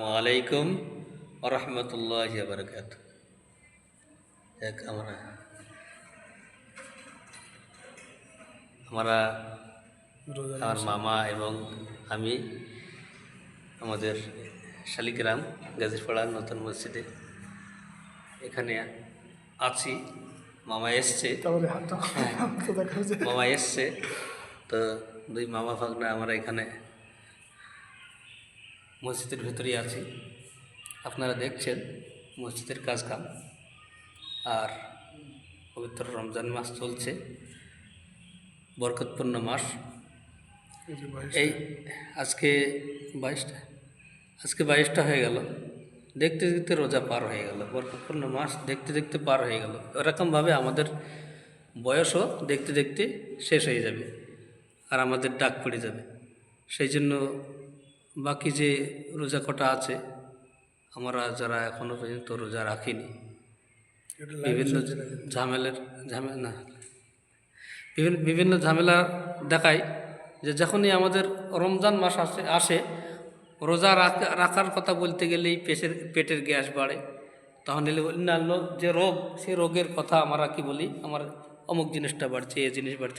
ওয়ালাইকুম রহমতুল্লাহ বারকাত। এক আমরা আমরা আমার মামা এবং আমি আমাদের শালিগ্রাম গাজীপাড়া নতুন মসজিদে এখানে আছি। মামা এসছে, মামা এসছে তো দুই মামা ভাগনা আমরা এখানে মসজিদের ভেতরেই আছি। আপনারা দেখছেন মসজিদের কাজকাম, আর পবিত্র রমজান মাস চলছে, বরকতপূর্ণ মাস। এই আজকে 22টা হয়ে গেল, দেখতে দেখতে রোজা পার হয়ে গেল, বরকতপূর্ণ মাস দেখতে দেখতে পার হয়ে গেল। এরকমভাবে আমাদের বয়সও দেখতে দেখতে শেষ হয়ে যাবে আর আমাদের ডাক পড়ে যাবে। সেই জন্য বাকি যে রোজা কটা আছে, আমরা যারা এখনও পর্যন্ত রোজা রাখিনি, বিভিন্ন ঝামেলা দেখায় যে যখনই আমাদের রমজান মাস আসে রোজা রাখার কথা বলতে গেলেই পেটের গ্যাস বাড়ে। তাহলে অন্যান্য যে রোগ, সে রোগের কথা আমরা কি বলি, আমার অমুক জিনিসটা বাড়ছে, এ জিনিস বাড়ছে।